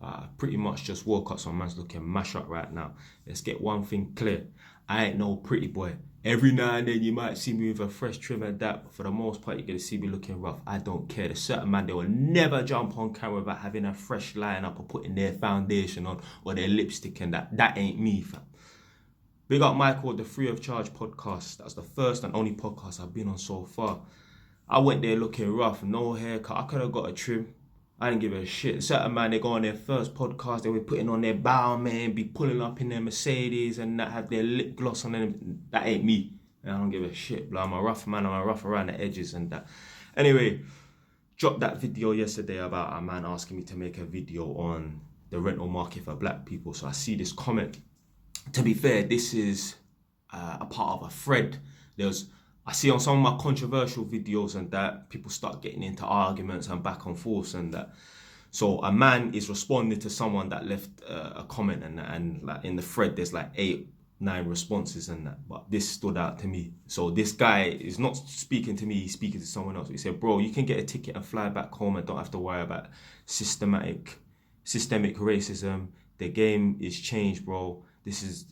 I pretty much just woke up, so man's looking mash up right now. Let's get one thing clear. I ain't no pretty boy. Every now and then you might see me with a fresh trim and that, but for the most part you're going to see me looking rough. I don't care. There's certain man, they will never jump on camera without having a fresh line up or putting their foundation on or their lipstick and that. That ain't me, fam. Big up Michael, the Free of Charge podcast. That's the first and only podcast I've been on so far. I went there looking rough, no haircut. I could have got a trim. I didn't give a shit. Certain man, they go on their first podcast, they were putting on their bow, man, be pulling up in their Mercedes and that, have their lip gloss on them. That ain't me. I don't give a shit, bro. I'm a rough man, I'm a rough around the edges and that. Anyway, dropped that video yesterday about a man asking me to make a video on the rental market for black people. So I see this comment. To be fair, this is a part of a thread. I see on some of my controversial videos and that people start getting into arguments and back and forth and that. So a man is responding to someone that left a comment and like in the thread there's like 8-9 responses and that. But this stood out to me. So this guy is not speaking to me, he's speaking to someone else. He said, bro, you can get a ticket and fly back home and don't have to worry about systemic racism. The game is changed, bro. This is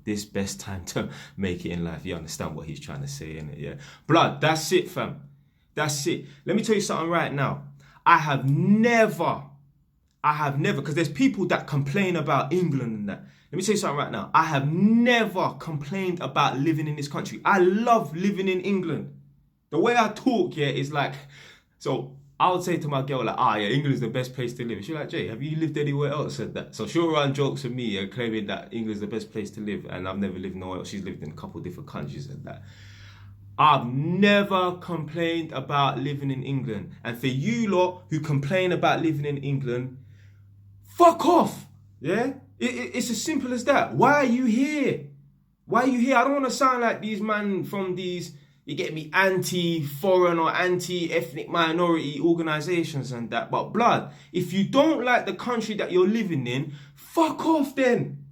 this best time to make it in life. You understand what he's trying to say, innit? Yeah. Blood, that's it, fam. That's it. Let me tell you something right now. I have never, because there's people that complain about England and that. Let me tell you something right now. I have never complained about living in this country. I love living in England. The way I talk, yeah, is like, so I would say to my girl, like, yeah, England is the best place to live. She's like, Jay, have you lived anywhere else? Said that. So she'll run jokes with me claiming that England is the best place to live, and I've never lived nowhere else. She's lived in a couple of different countries and that. I've never complained about living in England. And for you lot who complain about living in England, fuck off. Yeah? It's as simple as that. Why are you here? Why are you here? I don't want to sound like these man from these, you get me, anti-foreign or anti-ethnic minority organizations and that. But blood, if you don't like the country that you're living in, fuck off then.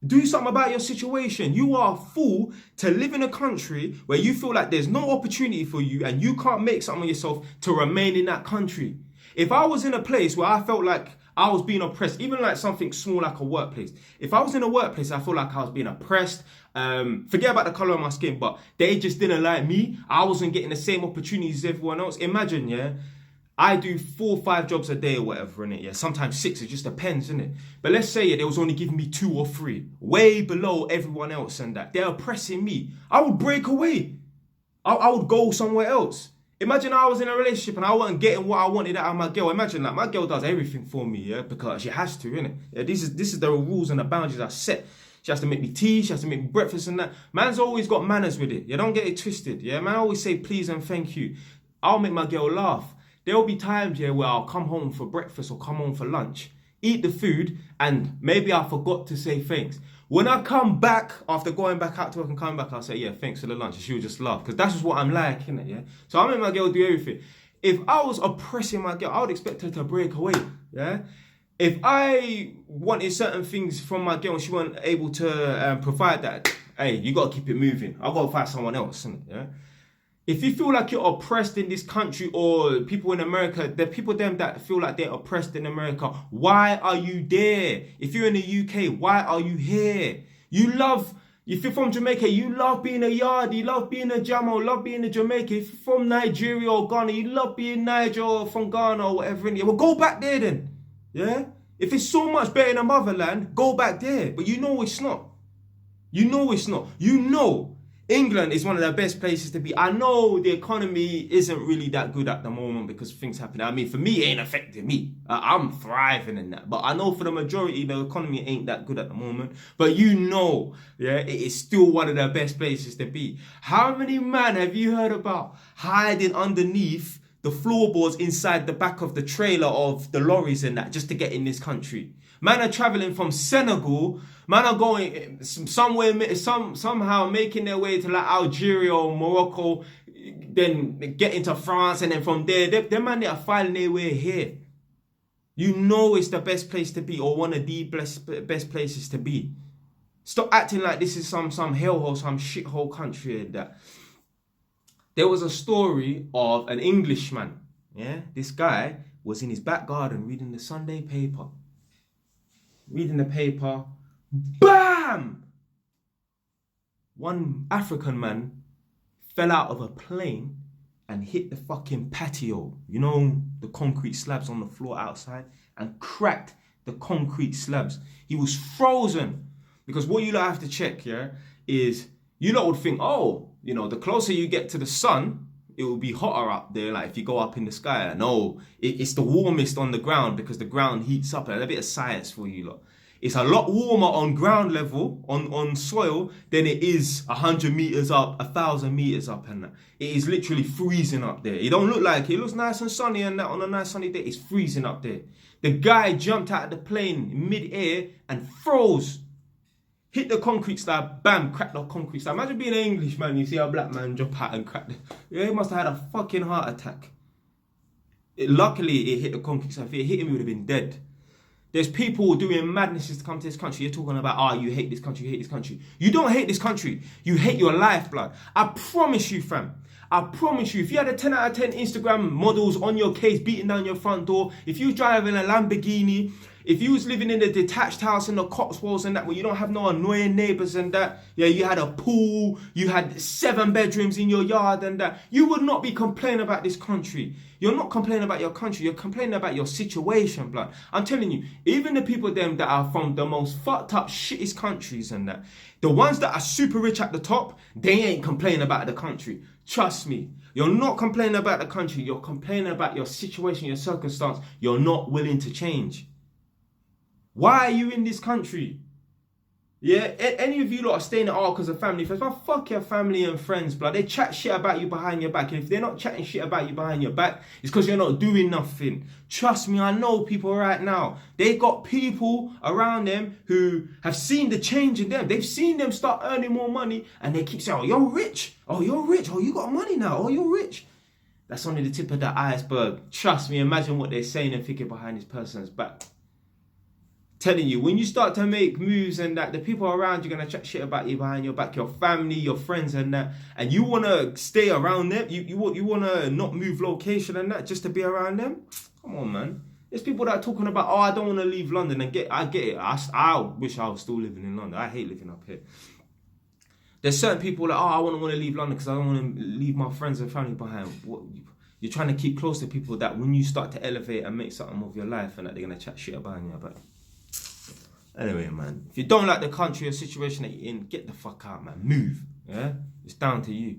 Do something about your situation. You are a fool to live in a country where you feel like there's no opportunity for you and you can't make something of yourself to remain in that country. If I was in a place where I felt like I was being oppressed, even like something small like a workplace. If I was in a workplace, I feel like I was being oppressed. Forget about the color of my skin, but they just didn't like me. I wasn't getting the same opportunities as everyone else. Imagine, yeah, I do 4 or 5 jobs a day or whatever, innit? Yeah, sometimes 6, it just depends, innit? But let's say they was only giving me 2 or 3, way below everyone else and that. They're oppressing me. I would break away. I would go somewhere else. Imagine I was in a relationship and I wasn't getting what I wanted out of my girl. Imagine like my girl does everything for me, yeah, because she has to, innit? Yeah, this is the rules and the boundaries I set. She has to make me tea, she has to make me breakfast and that. Man's always got manners with it. You don't get it twisted, yeah? Man, I always say please and thank you. I'll make my girl laugh. There'll be times, yeah, where I'll come home for breakfast or come home for lunch, eat the food, and maybe I forgot to say thanks. When I come back, after going back out to work and coming back, I'll say, yeah, thanks for the lunch. And she'll just laugh, because that's just what I'm like, innit, yeah? So I make my girl do everything. If I was oppressing my girl, I would expect her to break away, yeah? If I wanted certain things from my girl and she wasn't able to provide that, hey, you got to keep it moving. I've got to find someone else, innit, yeah? If you feel like you're oppressed in this country, or people in America, there are people them that feel like they're oppressed in America. Why are you there? If you're in the UK, why are you here? If you're from Jamaica, you love being a Yardie, you love being a Jamo, love being a Jamaican. If you're from Nigeria or Ghana, you love being Niger or from Ghana or whatever. Well, go back there then. Yeah? If it's so much better in the motherland, go back there. But you know it's not. You know it's not. You know England is one of the best places to be. I know the economy isn't really that good at the moment because things happen. I mean, for me, it ain't affecting me. I'm thriving in that. But I know for the majority, the economy ain't that good at the moment. But you know, yeah, it is still one of the best places to be. How many man have you heard about hiding underneath the floorboards inside the back of the trailer of the lorries and that just to get in this country? Man are traveling from Senegal. Man are going somewhere, somehow making their way to like Algeria or Morocco, then get into France, and then from there, them man, they are finding their way here. You know it's the best place to be, or one of the best places to be. Stop acting like this is some hellhole, some shithole country and that. There was a story of an Englishman. Yeah, this guy was in his back garden reading the Sunday paper. Reading the paper. BAM! One African man fell out of a plane and hit the fucking patio. You know, the concrete slabs on the floor outside, and cracked the concrete slabs. He was frozen. Because what you lot have to check, yeah, is you lot would think, oh, you know, the closer you get to the sun, it will be hotter up there, like if you go up in the sky. No, it's the warmest on the ground because the ground heats up. A bit of science for you lot. It's a lot warmer on ground level, on soil, than it is 100 meters up, 1,000 meters up, and that. It is literally freezing up there. It don't look like it looks nice and sunny, and that on a nice sunny day, it's freezing up there. The guy jumped out of the plane mid-air and froze. Hit the concrete slab, bam, cracked the concrete slab. Imagine being an Englishman, you see a black man jump out and crack it. Yeah, he must have had a fucking heart attack. Luckily, it hit the concrete slab. If it hit him, he would have been dead. There's people doing madnesses to come to this country. You're talking about, you hate this country, you hate this country. You don't hate this country. You hate your life, blood. I promise you, fam. I promise you, if you had a 10 out of 10 Instagram models on your case beating down your front door, if you was driving a Lamborghini, if you was living in a detached house in the Cotswolds and that, where you don't have no annoying neighbours and that, yeah, you had a pool, you had 7 bedrooms in your yard and that, you would not be complaining about this country. You're not complaining about your country, you're complaining about your situation, blood. I'm telling you, even the people them that are from the most fucked up, shittest countries and that, the ones that are super rich at the top, they ain't complaining about the country. Trust me. You're not complaining about the country, you're complaining about your situation, your circumstance. You're not willing to change. Why are you in this country? Yeah, any of you lot are staying at all because of family first. Well, fuck your family and friends, blood. They chat shit about you behind your back. And if they're not chatting shit about you behind your back, it's because you're not doing nothing. Trust me, I know people right now. They got people around them who have seen the change in them. They've seen them start earning more money and they keep saying, oh, you're rich. Oh, you're rich. Oh, you got money now. Oh, you're rich. That's only the tip of the iceberg. Trust me, imagine what they're saying and thinking behind this person's back. Telling you, when you start to make moves and that, the people around you are going to chat shit about you behind your back, your family, your friends and that, and you want to stay around them, you want to not move location and that just to be around them? Come on, man. There's people that are talking about, I don't want to leave London, and I get it. I wish I was still living in London. I hate living up here. There's certain people that, I want to leave London because I don't want to leave my friends and family behind. You're trying to keep close to people that when you start to elevate and make something of your life and that, they're going to chat shit about you. But anyway, man, if you don't like the country or situation that you're in, get the fuck out, man. Move, yeah? It's down to you.